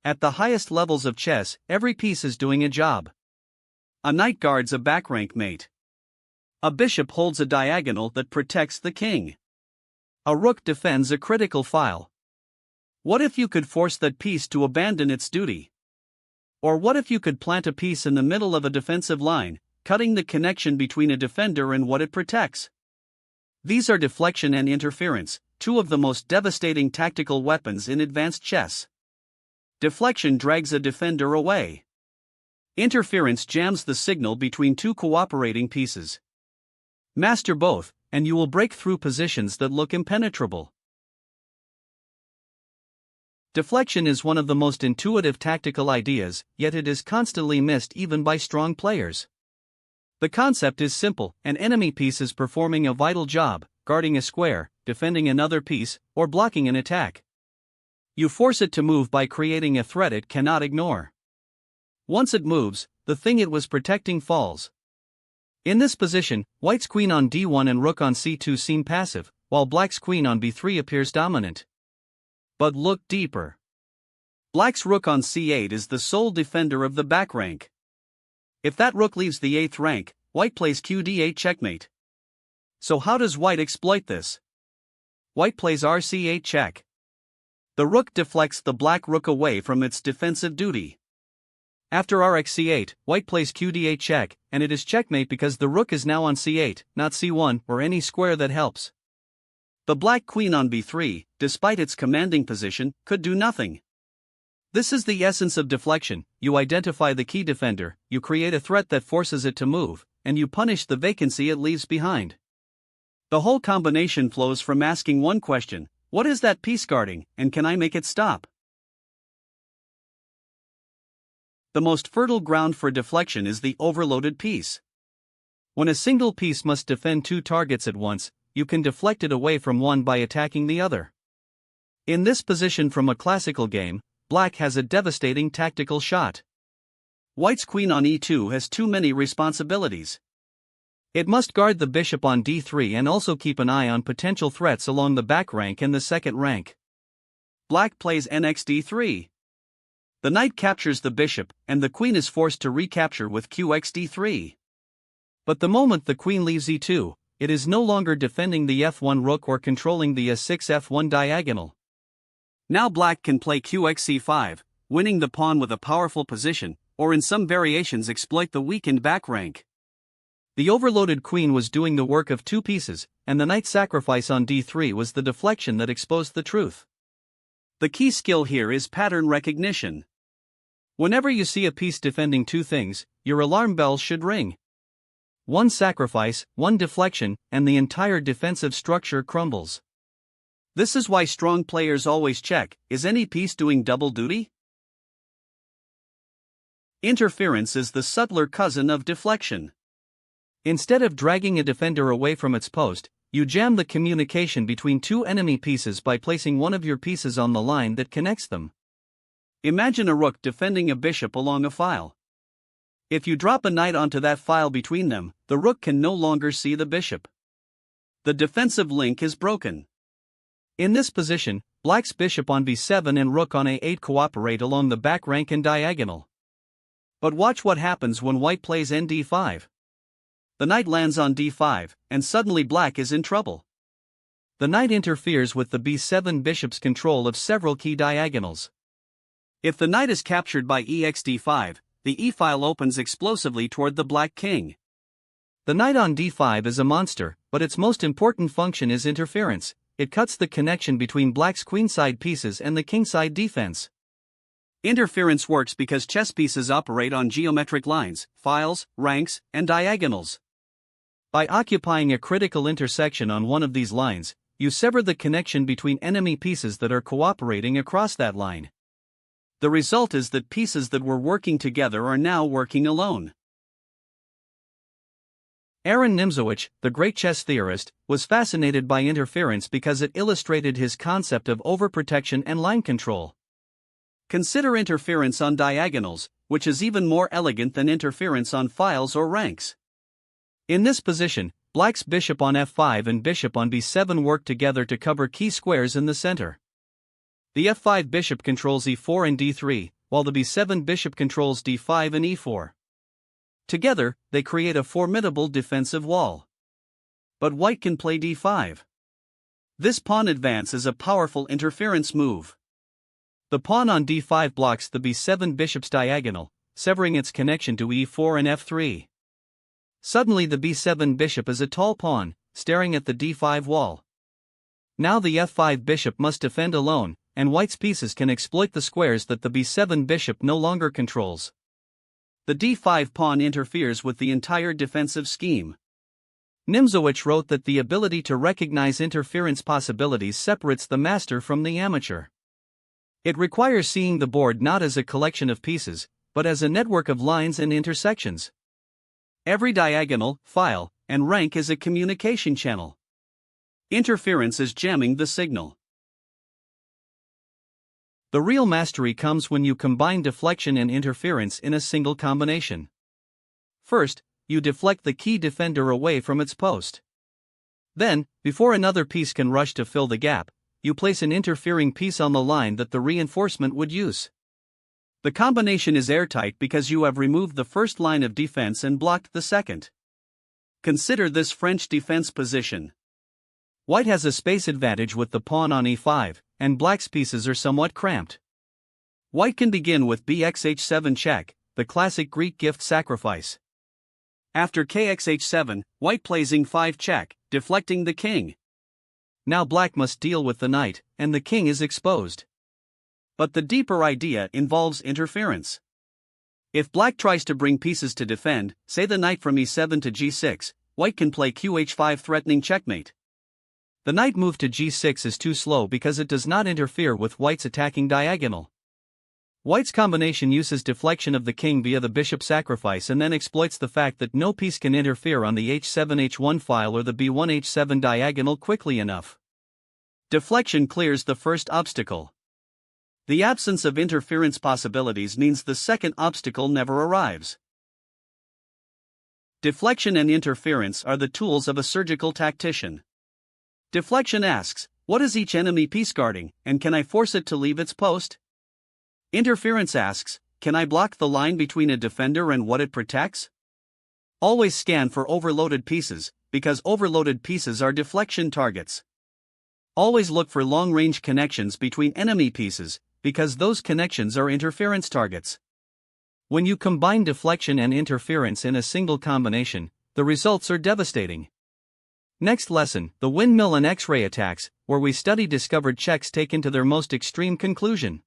At the highest levels of chess, every piece is doing a job. A knight guards a back rank mate. A bishop holds a diagonal that protects the king. A rook defends a critical file. What if you could force that piece to abandon its duty? Or what if you could plant a piece in the middle of a defensive line, cutting the connection between a defender and what it protects? These are deflection and interference, two of the most devastating tactical weapons in advanced chess. Deflection drags a defender away. Interference jams the signal between two cooperating pieces. Master both, and you will break through positions that look impenetrable. Deflection is one of the most intuitive tactical ideas, yet it is constantly missed even by strong players. The concept is simple: an enemy piece is performing a vital job, guarding a square, defending another piece, or blocking an attack. You force it to move by creating a threat it cannot ignore. Once it moves, the thing it was protecting falls. In this position, white's queen on d1 and rook on c2 seem passive, while black's queen on b3 appears dominant. But look deeper. Black's rook on c8 is the sole defender of the back rank. If that rook leaves the 8th rank, white plays qd8 checkmate. So how does white exploit this? White plays rc8 check. The rook deflects the black rook away from its defensive duty. After rxc8, white plays qd8 check, and it is checkmate because the rook is now on c8, not c1, or any square that helps. The black queen on b3, despite its commanding position, could do nothing. This is the essence of deflection: you identify the key defender, you create a threat that forces it to move, and you punish the vacancy it leaves behind. The whole combination flows from asking one question: what is that piece guarding, and can I make it stop? The most fertile ground for deflection is the overloaded piece. When a single piece must defend two targets at once, you can deflect it away from one by attacking the other. In this position from a classical game, black has a devastating tactical shot. White's queen on e2 has too many responsibilities. It must guard the bishop on d3 and also keep an eye on potential threats along the back rank and the second rank. Black plays nxd3. The knight captures the bishop, and the queen is forced to recapture with qxd3. But the moment the queen leaves e2, it is no longer defending the f1 rook or controlling the a6 f1 diagonal. Now black can play qxc5, winning the pawn with a powerful position, or in some variations exploit the weakened back rank. The overloaded queen was doing the work of two pieces, and the knight sacrifice on d3 was the deflection that exposed the truth. The key skill here is pattern recognition. Whenever you see a piece defending two things, your alarm bells should ring. One sacrifice, one deflection, and the entire defensive structure crumbles. This is why strong players always check: is any piece doing double duty? Interference is the subtler cousin of deflection. Instead of dragging a defender away from its post, you jam the communication between two enemy pieces by placing one of your pieces on the line that connects them. Imagine a rook defending a bishop along a file. If you drop a knight onto that file between them, the rook can no longer see the bishop. The defensive link is broken. In this position, black's bishop on b7 and rook on a8 cooperate along the back rank and diagonal. But watch what happens when white plays nd5. The knight lands on d5, and suddenly black is in trouble. The knight interferes with the b7 bishop's control of several key diagonals. If the knight is captured by exd5, the e-file opens explosively toward the black king. The knight on d5 is a monster, but its most important function is interference. It cuts the connection between black's queenside pieces and the kingside defense. Interference works because chess pieces operate on geometric lines, files, ranks, and diagonals. By occupying a critical intersection on one of these lines, you sever the connection between enemy pieces that are cooperating across that line. The result is that pieces that were working together are now working alone. Aaron Nimzowitsch, the great chess theorist, was fascinated by interference because it illustrated his concept of overprotection and line control. Consider interference on diagonals, which is even more elegant than interference on files or ranks. In this position, black's bishop on f5 and bishop on b7 work together to cover key squares in the center. The f5 bishop controls e4 and d3, while the b7 bishop controls d5 and e4. Together, they create a formidable defensive wall. But white can play d5. This pawn advance is a powerful interference move. The pawn on d5 blocks the b7 bishop's diagonal, severing its connection to e4 and f3. Suddenly the b7 bishop is a tall pawn, staring at the d5 wall. Now the f5 bishop must defend alone, and white's pieces can exploit the squares that the b7 bishop no longer controls. The d5 pawn interferes with the entire defensive scheme. Nimzowitsch wrote that the ability to recognize interference possibilities separates the master from the amateur. It requires seeing the board not as a collection of pieces, but as a network of lines and intersections. Every diagonal, file, and rank is a communication channel. Interference is jamming the signal. The real mastery comes when you combine deflection and interference in a single combination. First, you deflect the key defender away from its post. Then, before another piece can rush to fill the gap, you place an interfering piece on the line that the reinforcement would use. The combination is airtight because you have removed the first line of defense and blocked the second. Consider this French defense position. White has a space advantage with the pawn on e5, and black's pieces are somewhat cramped. White can begin with bxh7 check, the classic Greek gift sacrifice. After kxh7, white plays ing5 check, deflecting the king. Now black must deal with the knight, and the king is exposed. But the deeper idea involves interference. If black tries to bring pieces to defend, say the knight from e7 to g6, white can play qh5 threatening checkmate. The knight move to g6 is too slow because it does not interfere with white's attacking diagonal. White's combination uses deflection of the king via the bishop sacrifice and then exploits the fact that no piece can interfere on the h7-h1 file or the b1-h7 diagonal quickly enough. Deflection clears the first obstacle. The absence of interference possibilities means the second obstacle never arrives. Deflection and interference are the tools of a surgical tactician. Deflection asks, what is each enemy piece guarding, and can I force it to leave its post? Interference asks, can I block the line between a defender and what it protects? Always scan for overloaded pieces, because overloaded pieces are deflection targets. Always look for long-range connections between enemy pieces, because those connections are interference targets. When you combine deflection and interference in a single combination, the results are devastating. Next lesson, the windmill and X-ray attacks, where we study discovered checks taken to their most extreme conclusion.